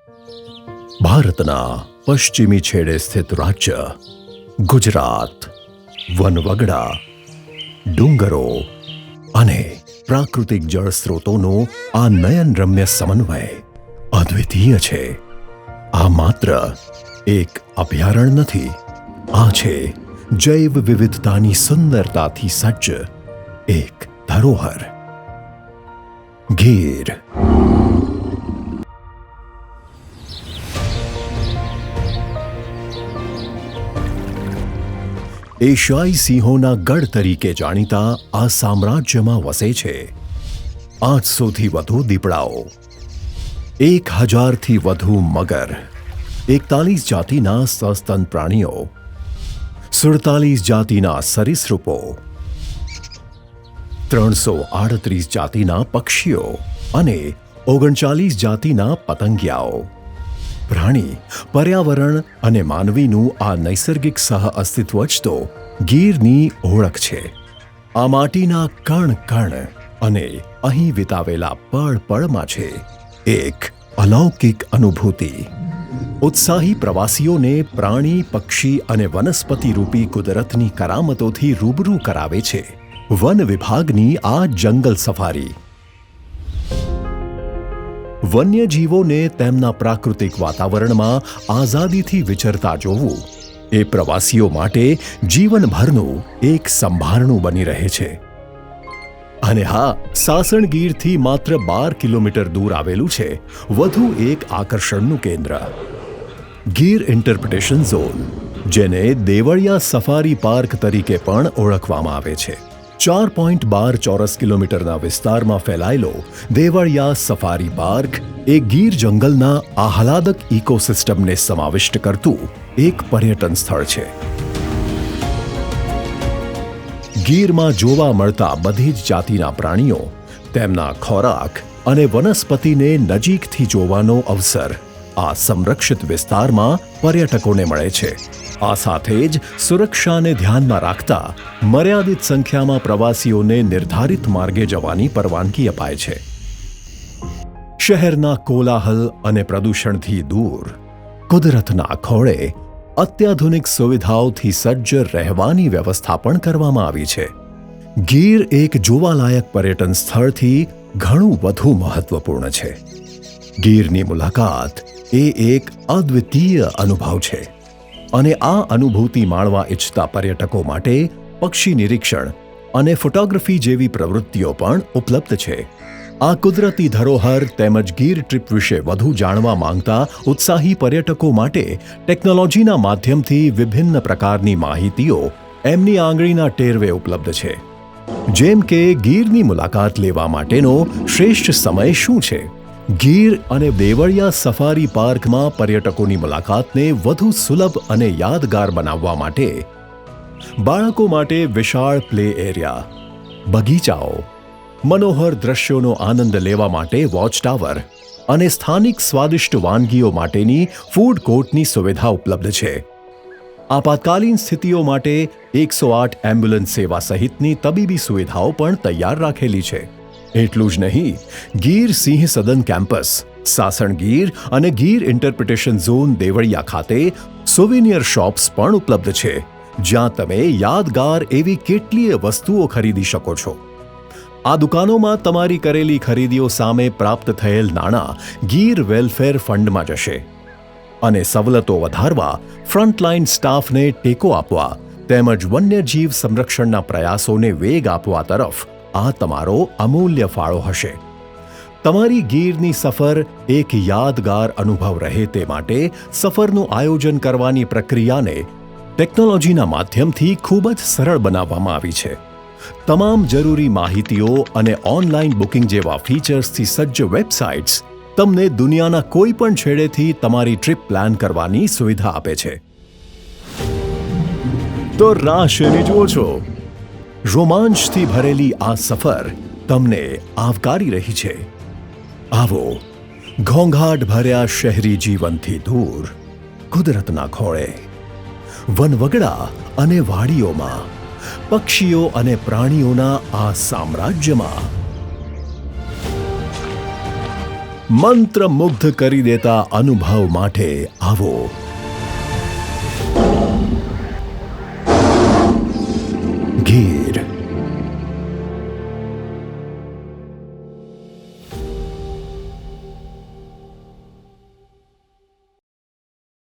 ભારતના પશ્ચિમી છેડે સ્થિત રાજ્ય ગુજરાત વનવગડા, ડુંગરો અને પ્રાકૃતિક જળ સ્ત્રોતોનો આ નયનરમ્ય સમન્વય અદ્વિતીય છે. આ માત્ર એક અભયારણ્ય નથી, આ છે જૈવ વિવિધતાની સુંદરતાથી સજ્જ એક ધરોહર. ગીર એશિયાઈ સિંહોના ગઢ તરીકે જાણીતા આ સામ્રાજ્યમાં વસે છે 800થી વધુ દીપડાઓ, 1000થી વધુ મગર, 41 જાતિના સસ્તન પ્રાણીઓ, 47 જાતિના સરીસૃપો, 338 જાતિના પક્ષીઓ અને 39 જાતિના પતંગિયાઓ. પ્રાણી, પર્યાવરણ અને માનવીનું આ નૈસર્ગિક સહઅસ્તિત્વ જ તો ગીરની ઓળખ છે. આ માટીના કણ કણ અને અહીં વિતાવેલા પળ પળમાં છે એક અલૌકિક અનુભૂતિ. ઉત્સાહી પ્રવાસીઓને પ્રાણી, પક્ષી અને વનસ્પતિ રૂપી કુદરતની કરામતોથી રૂબરૂ કરાવે છે વન વિભાગની આ જંગલ સફારી. વન્યજીવોને તેમના પ્રાકૃતિક વાતાવરણમાં આઝાદીથી વિચરતા જોવું એ પ્રવાસીઓ માટે જીવનભરનું એક સંભારણું બની રહે છે. અને હા, સાસણ ગીરથી માત્ર 12 કિલોમીટર દૂર આવેલું છે વધુ એક આકર્ષણનું કેન્દ્ર, ગીર ઇન્ટરપ્રિટેશન ઝોન, જેને દેવળિયા સફારી પાર્ક તરીકે પણ ઓળખવામાં આવે છે. 4.12 ચોરસ કિલોમીટરના વિસ્તારમાં ફેલાયેલો દેવળિયા સફારી પાર્ક એ ગીર જંગલના આહલાદક ઇકોસિસ્ટમને સમાવિષ્ટ કરતું એક પર્યટન સ્થળ છે. ગીરમાં જોવા મળતા બધી જ જાતિના પ્રાણીઓ, તેમના ખોરાક અને વનસ્પતિને નજીકથી જોવાનો અવસર આ સંરક્ષિત વિસ્તારમાં પર્યટકોને મળે છે. આ સાથે જ સુરક્ષાને ધ્યાનમાં રાખતા મર્યાદિત સંખ્યામાં પ્રવાસીઓને નિર્ધારિત માર્ગે જવાની પરવાનગી અપાય છે. શહેરના કોલાહલ અને પ્રદૂષણથી દૂર, કુદરતના ખોળે અત્યાધુનિક સુવિધાઓથી સજ્જ રહેવાની વ્યવસ્થા પણ કરવામાં આવી છે. ગીર એક જોવાલાયક પર્યટન સ્થળથી ઘણું વધુ મહત્વપૂર્ણ છે. ગીરની મુલાકાત એ એક અદ્વિતીય અનુભવ છે અને આ અનુભૂતિ માણવા ઈચ્છતા પર્યટકો માટે પક્ષી નિરીક્ષણ અને ફોટોગ્રાફી જેવી પ્રવૃત્તિઓ પણ ઉપલબ્ધ છે. આ કુદરતી ધરોહર તેમજ ગીર ટ્રીપ વિશે વધુ જાણવા માંગતા ઉત્સાહી પર્યટકો માટે ટેકનોલોજીના માધ્યમથી વિભિન્ન પ્રકારની માહિતીઓ એમની આંગળીના ટેરવે ઉપલબ્ધ છે. જેમ કે ગીરની મુલાકાત લેવા માટેનો શ્રેષ્ઠ સમય શું છે? ગીર અને દેવળિયા સફારી પાર્કમાં પર્યટકોની મુલાકાતને વધુ સુલભ અને યાદગાર બનાવવા માટે બાળકો માટે વિશાળ પ્લે એરિયા, બગીચાઓ, મનોહર દ્રશ્યોનો આનંદ લેવા માટે વોચ ટાવર અને સ્થાનિક સ્વાદિષ્ટ વાનગીઓ માટેની ફૂડ કોર્ટની સુવિધા ઉપલબ્ધ છે. આપાતકાલીન સ્થિતિઓ માટે 108 એમ્બ્યુલન્સ સેવા સહિતની તબીબી સુવિધાઓ પણ તૈયાર રાખેલી છે. એટલું જ નહીં, ગીર સિંહ સદન કેમ્પસ, સાસણ ગીર અને ગીર ઇન્ટરપ્રિટેશન ઝોન દેવળિયા ખાતે સોવિનિયર શોપ્સ પણ ઉપલબ્ધ છે, જ્યાં તમે યાદગાર એવી કેટલીય વસ્તુઓ ખરીદી શકો છો. આ દુકાનોમાં તમારી કરેલી ખરીદીઓ સામે પ્રાપ્ત થયેલ નાણાં ગીર વેલફેર ફંડમાં જશે અને સવલતો વધારવા, ફ્રન્ટલાઇન સ્ટાફને ટેકો આપવા તેમજ વન્યજીવ સંરક્ષણના પ્રયાસોને વેગ આપવા તરફ આ તમારો અમૂલ્ય ફાળો હશે. તમારી ગીરની સફર એક યાદગાર અનુભવ રહે તે માટે સફરનું આયોજન કરવાની પ્રક્રિયાને ટેકનોલોજીના માધ્યમથી ખૂબ જ સરળ બનાવવામાં આવી છે. તમામ જરૂરી માહિતીઓ અને ઓનલાઈન બુકિંગ જેવા ફીચર્સથી સજ્જ વેબસાઇટ્સ તમને દુનિયાના કોઈ પણ છેડેથી તમારી ટ્રીપ પ્લાન કરવાની સુવિધા આપે છે. તો રાહ શેની જુઓ છો? રોમાંચથી ભરેલી આ સફર તમને આવકારી રહી છે. આવો, ઘોંઘાટ ભર્યા શહેરી જીવનથી દૂર, કુદરતના ખોળે, વનવગડા અને વાડીઓમાં, પક્ષીઓ અને પ્રાણીઓના આ સામ્રાજ્યમાં મંત્રમુગ્ધ કરી દેતા અનુભવ માટે આવો